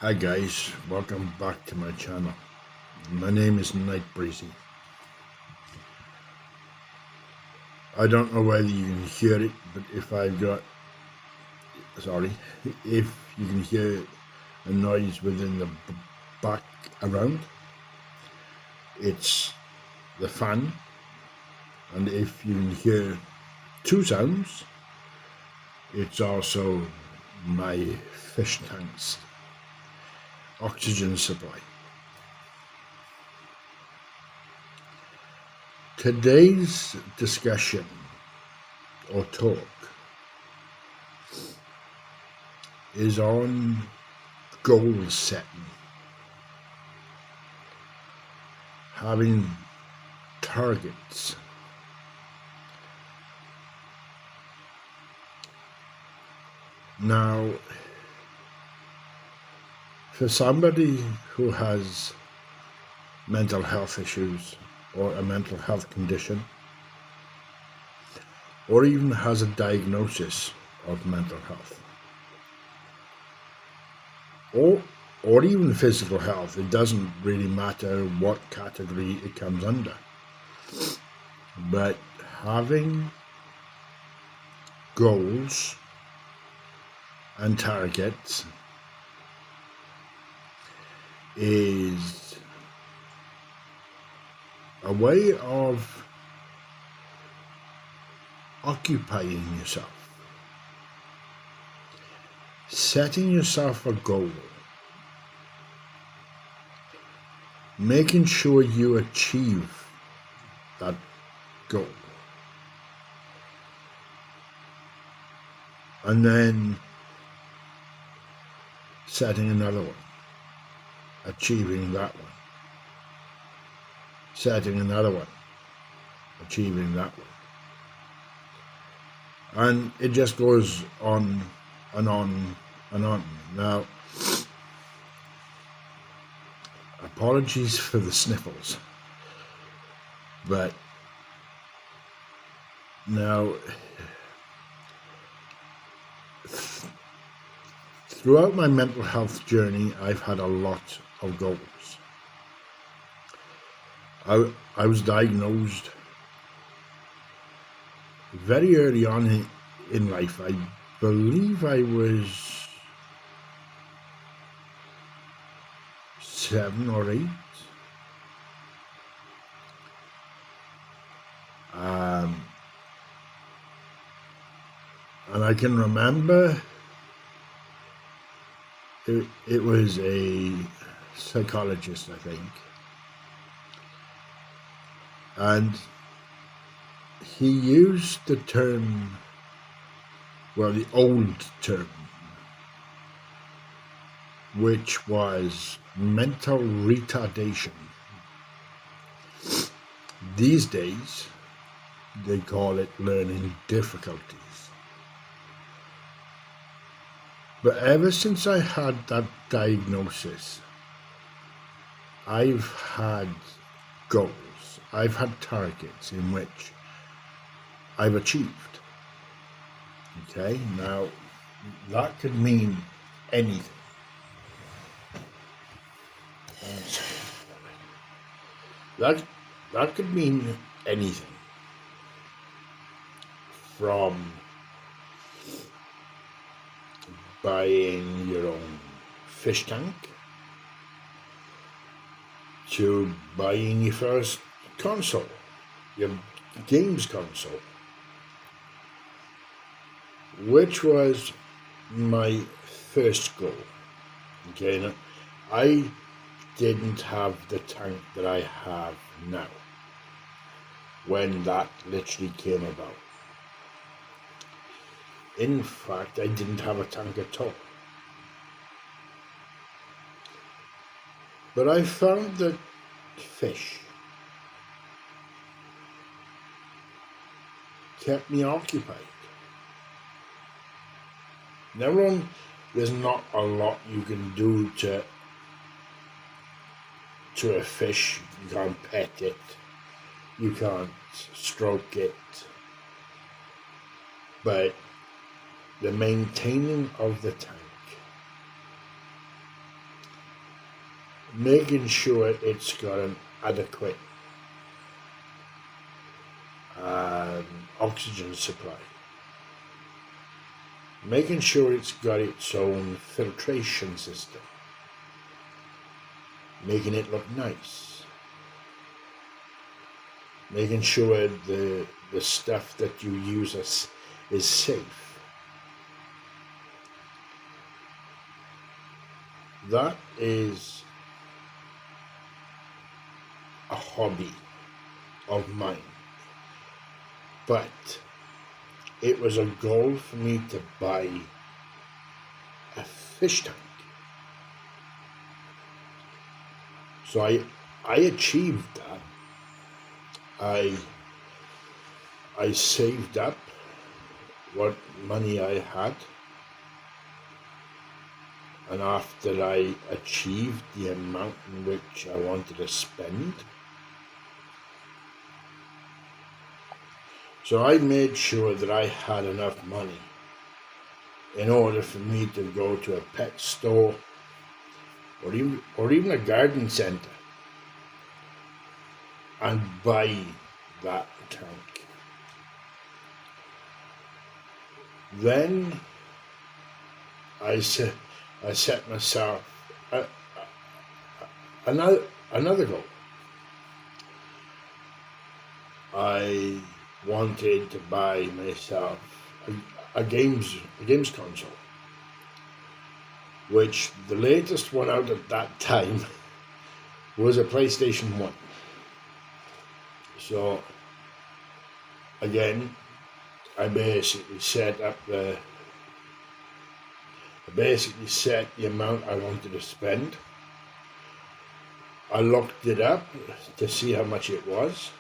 Hi guys, welcome back to my channel. My name is Night Breezy. I don't know whether you can hear it, but if you can hear a noise within the background, it's the fan. And if you can hear two sounds, it's also my fish tank's oxygen supply. Today's discussion or talk is on goal setting, having targets. Now, for somebody who has mental health issues or a mental health condition, or even has a diagnosis of mental health, or even physical health, it doesn't really matter what category it comes under. But having goals and targets is a way of occupying yourself, setting yourself a goal, making sure you achieve that goal, and then setting another one, achieving that one, setting another one, achieving that one. And it just goes on and on and on. Now, apologies for the sniffles, but now, throughout my mental health journey, I've had a lot of goals. I was diagnosed very early on in life. I believe I was 7 or 8. And I can remember it was a psychologist, I think, and he used the term, well, the old term, which was mental retardation. These days, they call it learning difficulties. But ever since I had that diagnosis, I've had goals, I've had targets in which I've achieved. Okay, now that could mean anything. That could mean anything, from buying your own fish tank to buying your first console, your games console, which was my first goal. Okay, now, I didn't have the tank that I have now when that literally came about. In fact, I didn't have a tank at all. But I found that fish kept me occupied. Now, there's not a lot you can do to a fish. You can't pet it, you can't stroke it, but the maintaining of the tank making sure it's got an adequate oxygen supply, making sure it's got its own filtration system, making it look nice, making sure the stuff that you use is safe. That is a hobby of mine, but it was a goal for me to buy a fish tank. So I achieved that. I saved up what money I had, and after I achieved the amount in which I wanted to spend, so I made sure that I had enough money in order for me to go to a pet store or even a garden centre and buy that tank. Then I set myself another goal. I wanted to buy myself a games console, which the latest one out at that time was a PlayStation 1. So again, I basically set the amount I wanted to spend. I looked it up to see how much it was.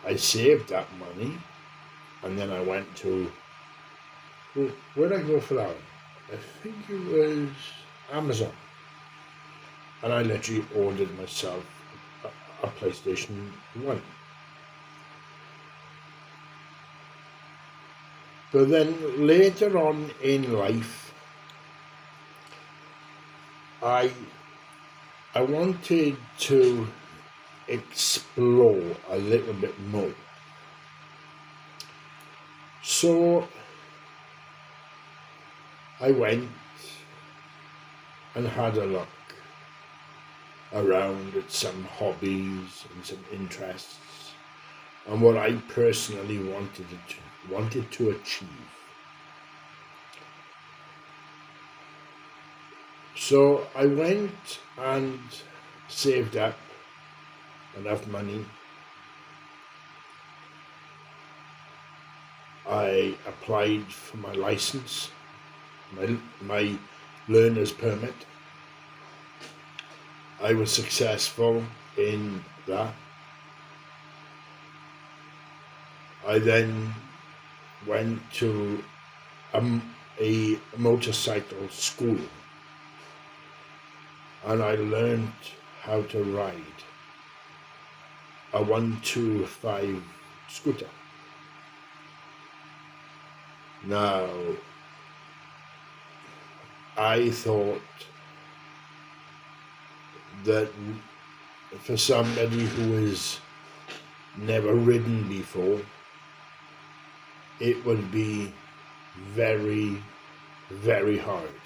I saved that money, and then I went to, where'd I go for that one? I think it was Amazon. And I literally ordered myself a PlayStation 1. But then later on in life, I wanted to explore a little bit more. So I went and had a look around at some hobbies and some interests and what I personally wanted to achieve. So I went and saved up enough money. I applied for my license, my learner's permit. I was successful in that. I then went to a motorcycle school, and I learned how to ride a 125 scooter. Now, I thought that for somebody who has never ridden before, it would be very, very hard.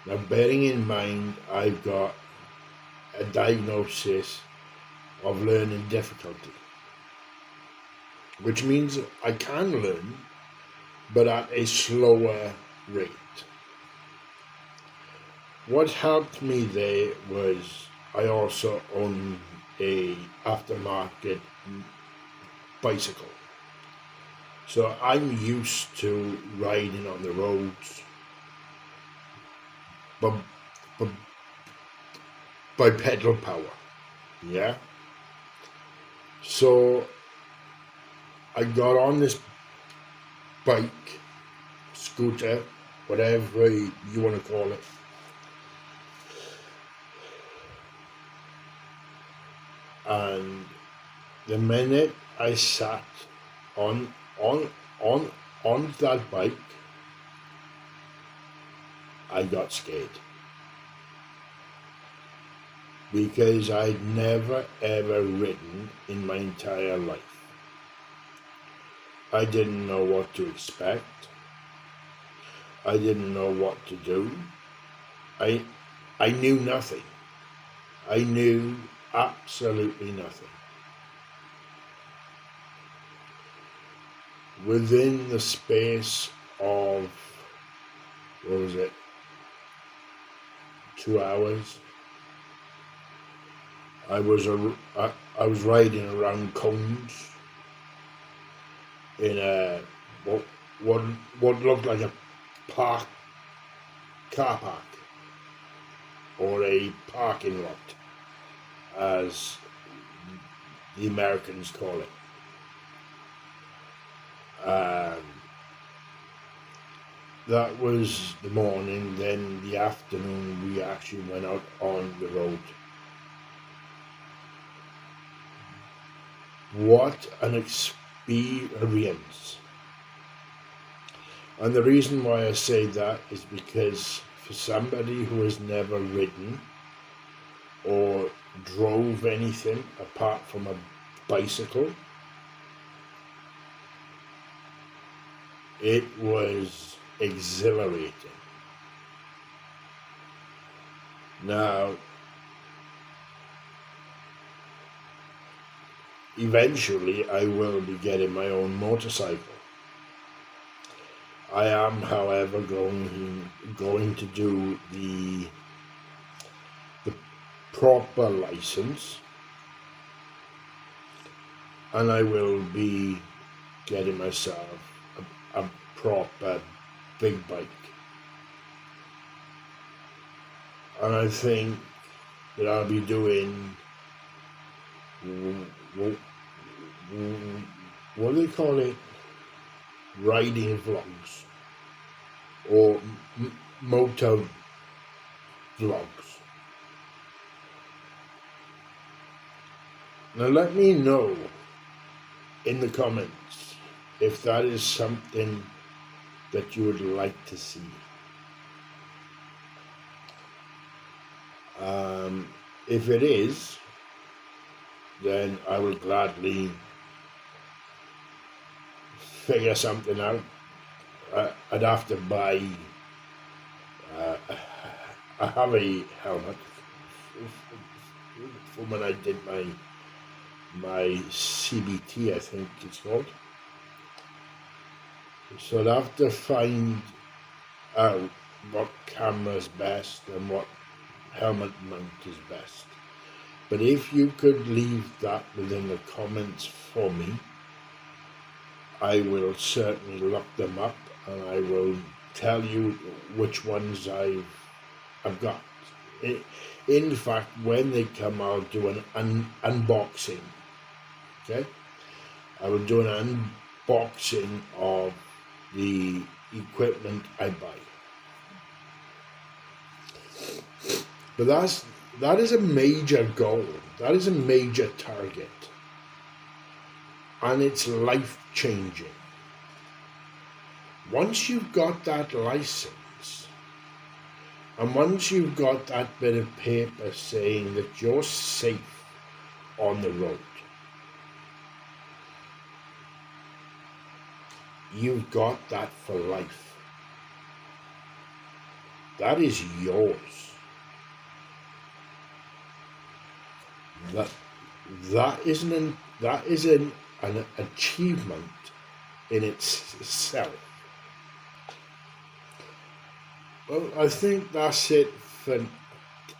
Now, bearing in mind, I've got a diagnosis of learning difficulty, which means I can learn, but at a slower rate. What helped me there was I also own a aftermarket bicycle. So I'm used to riding on the roads, but by pedal power, yeah? So I got on this bike, scooter, whatever you want to call it. And the minute I sat on that bike, I got scared. because I'd never ever written in my entire life. I didn't know what to expect. I didn't know what to do. I knew nothing. I knew absolutely nothing. Within the space of, what was it, 2 hours, I was riding around cones in a what looked like a car park, or a parking lot, as the Americans call it. That was the morning. Then the afternoon, we actually went out on the road. What an experience. And the reason why I say that is because for somebody who has never ridden or drove anything apart from a bicycle, it was exhilarating. Now, eventually I will be getting my own motorcycle. I am, however, going to do the proper license, and I will be getting myself a proper big bike. And I think that I'll be doing, what do they call it, riding vlogs, or moto vlogs. Now let me know in the comments if that is something that you would like to see. If it is, then I will gladly figure something out. I'd have to buy, I have a helmet from when I did my CBT, I think it's called. So I'd have to find out what camera is best and what helmet mount is best. But if you could leave that within the comments for me, I will certainly look them up and I will tell you which ones I've got. In fact, when they come, I'll do an unboxing. Okay, I will do an unboxing of the equipment I buy. But that is a major goal. That is a major target, and it's life-changing. Once you've got that license, and once you've got that bit of paper saying that you're safe on the road, you've got that for life. That is yours. That is an achievement in itself. Well, I think that's it for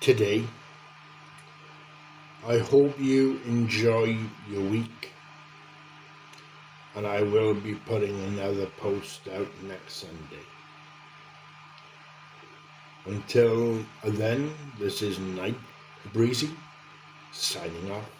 today. I hope you enjoy your week, and I will be putting another post out next Sunday. Until then, this is Night Breezy signing off.